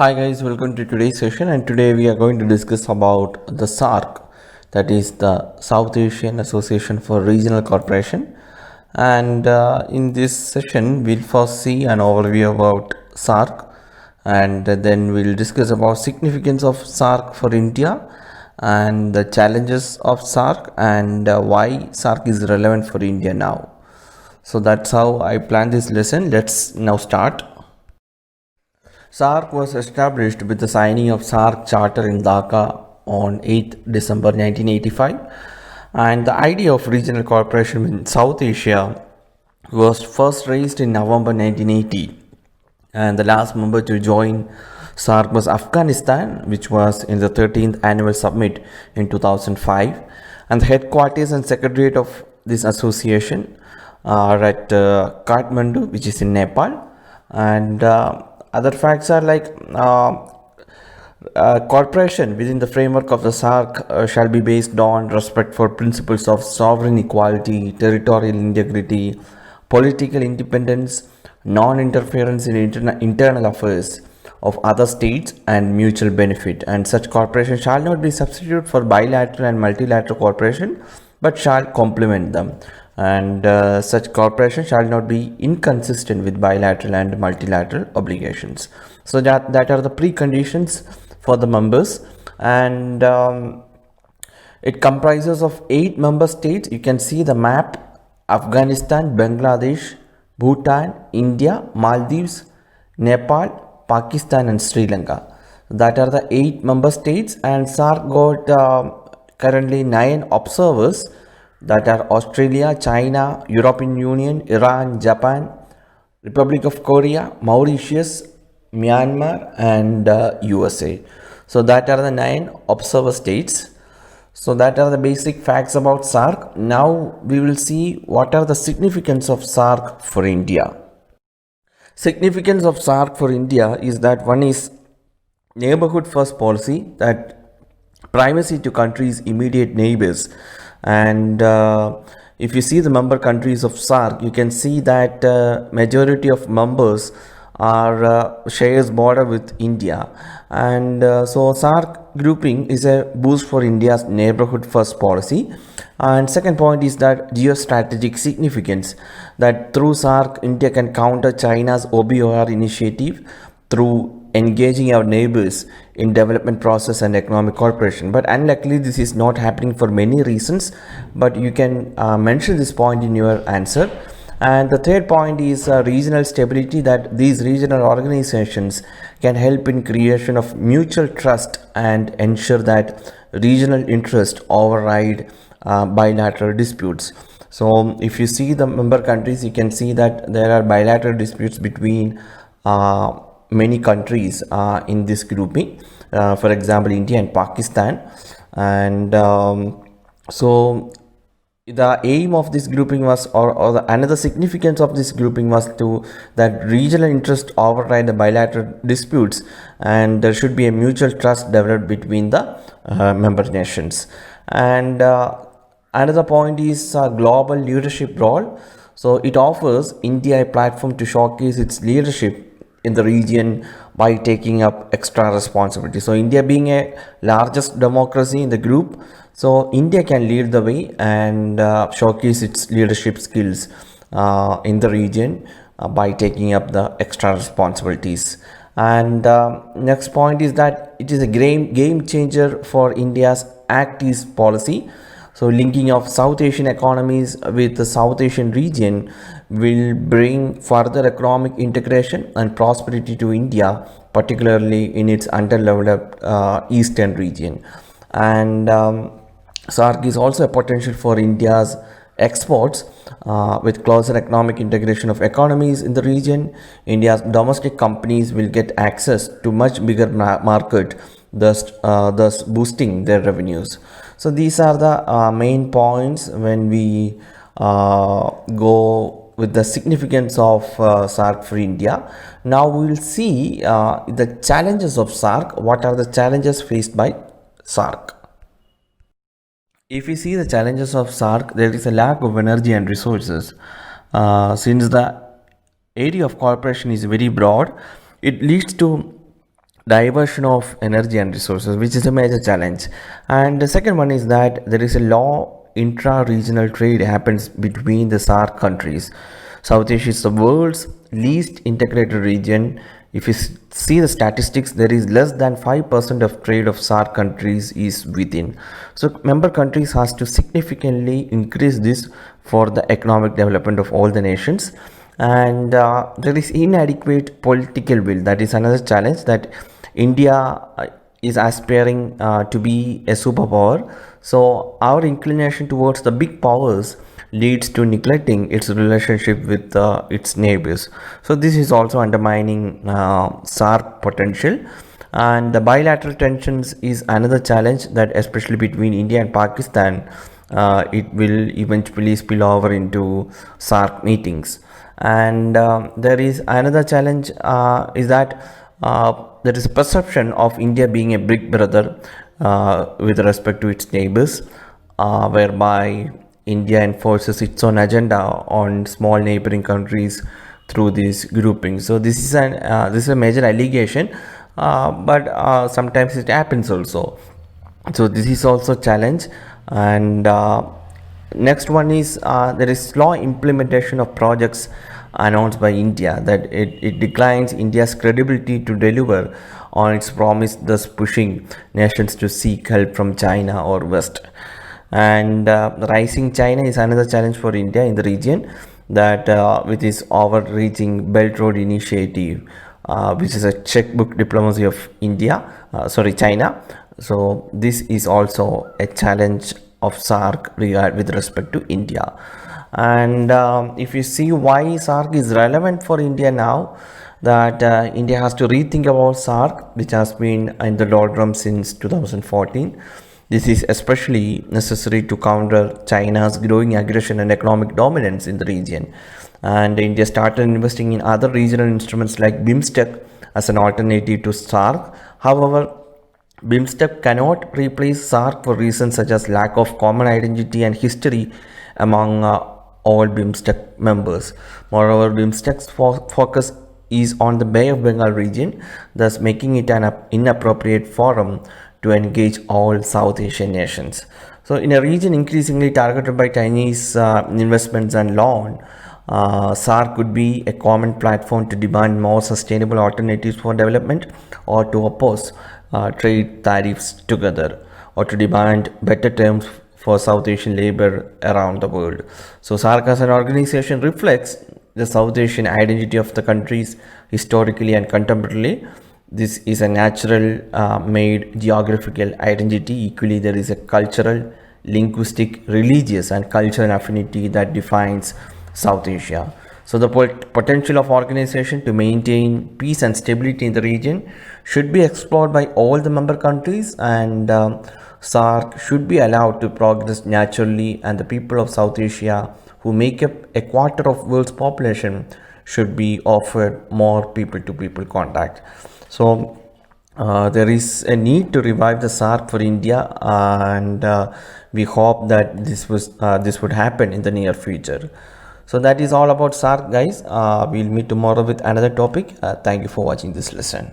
Hi guys, welcome to today's session, and today we are going to discuss about the Saarc, that is the South Asian Association for Regional Cooperation. And in this session, we'll first see an overview about Saarc, and then we'll discuss about significance of Saarc for India and the challenges of Saarc and why Saarc is relevant for India now. So that's how I plan this lesson. Let's now start. Saarc was established with the signing of Saarc Charter in Dhaka on 8th December 1985, and the idea of regional cooperation in South Asia was first raised in November 1980, and the last member to join Saarc was Afghanistan, which was in the 13th annual summit in 2005, and the headquarters and secretariat of this association are at Kathmandu, which is in Nepal, and other facts are like cooperation within the framework of the Saarc shall be based on respect for principles of sovereign equality, territorial integrity, political independence, non-interference in internal affairs of other states, and mutual benefit. And such cooperation shall not be substitute for bilateral and multilateral cooperation, but shall complement them. And such cooperation shall not be inconsistent with bilateral and multilateral obligations. So that are the preconditions for the members, and it comprises of 8 member states. You can see the map: Afghanistan, Bangladesh, Bhutan, India, Maldives, Nepal, Pakistan, and Sri Lanka. That are the 8 member states, and Saarc got currently 9 observers, that are Australia, China, European Union, Iran, Japan, Republic of Korea, Mauritius, Myanmar, and USA. So that are the 9 observer states. So that are the basic facts about Saarc. Now we will see what are the significance of Saarc for India. Significance of Saarc for India is that one is neighborhood first policy, that primacy to countries' immediate neighbors. And if you see the member countries of Saarc, you can see that majority of members are shares border with India, and so Saarc grouping is a boost for India's neighborhood first policy. And second point is that geostrategic significance, that through Saarc India can counter China's OBOR initiative through engaging our neighbors in development process and economic cooperation. But unluckily this is not happening for many reasons, but you can mention this point in your answer. And the third point is regional stability, that these regional organizations can help in creation of mutual trust and ensure that regional interest override bilateral disputes. So if you see the member countries, you can see that there are bilateral disputes between many countries in this grouping, for example India and Pakistan. And so the aim of this grouping was, another significance of this grouping was to that regional interest override the bilateral disputes, and there should be a mutual trust developed between the member nations. And another point is global leadership role. So it offers India a platform to showcase its leadership in the region by taking up extra responsibility. So India being a largest democracy in the group, so India can lead the way and showcase its leadership skills in the region by taking up the extra responsibilities. And next point is that it is a game changer for India's Act East policy. So linking of South Asian economies with the South Asian region will bring further economic integration and prosperity to India, particularly in its underdeveloped eastern region. And Saarc is also a potential for India's exports. With closer economic integration of economies in the region, India's domestic companies will get access to much bigger market, thus boosting their revenues. So these are the main points when we go with the significance of Saarc for India. Now we will see the challenges of Saarc. What are the challenges faced by Saarc? If we see the challenges of Saarc, there is a lack of energy and resources. Since the area of cooperation is very broad, it leads to diversion of energy and resources, which is a major challenge. And the second one is that there is a law intra-regional trade happens between the SAARC countries. South Asia is the world's least integrated region. If you see the statistics, there is less than 5% of trade of SAARC countries is within. So member countries has to significantly increase this for the economic development of all the nations. And there is inadequate political will. That is another challenge, that India is aspiring to be a superpower. So our inclination towards the big powers leads to neglecting its relationship with its neighbors. So this is also undermining SAARC potential. And the bilateral tensions is another challenge, that especially between India and Pakistan, it will eventually spill over into SAARC meetings. And there is another challenge, is that there is a perception of India being a big brother with respect to its neighbors, whereby India enforces its own agenda on small neighboring countries through these groupings. So this is a major allegation, but sometimes it happens also. So this is also a challenge. And next one is there is slow implementation of projects announced by India, that it declines India's credibility to deliver on its promise, thus pushing nations to seek help from China or West. And rising China is another challenge for India in the region, that with its overreaching Belt Road Initiative, which is a checkbook diplomacy of China. So this is also a challenge of SAARC with respect to India. And if you see why SAARC is relevant for India now, that India has to rethink about SAARC, which has been in the doldrums since 2014. This is especially necessary to counter China's growing aggression and economic dominance in the region. And India started investing in other regional instruments like BIMSTEC as an alternative to SAARC. However, BIMSTEC cannot replace SAARC for reasons such as lack of common identity and history among all BIMSTEC members. Moreover, BIMSTEC's focus is on the Bay of Bengal region, thus making it an inappropriate forum to engage all South Asian nations. So in a region increasingly targeted by Chinese investments and loan, SAARC could be a common platform to demand more sustainable alternatives for development, or to oppose trade tariffs together, or to demand better terms for South Asian labor around the world. So SAARC as an organization reflects the South Asian identity of the countries historically and contemporarily. This is a natural made geographical identity. Equally, there is a cultural, linguistic, religious and cultural affinity that defines South Asia. So the potential of organization to maintain peace and stability in the region should be explored by all the member countries, and SAARC should be allowed to progress naturally, and the people of South Asia, who make up a quarter of world's population, should be offered more people-to-people contact. So there is a need to revive the SAARC for India, and we hope that this would happen in the near future. So that is all about SAARC, guys. We'll meet tomorrow with another topic. Thank you for watching this lesson.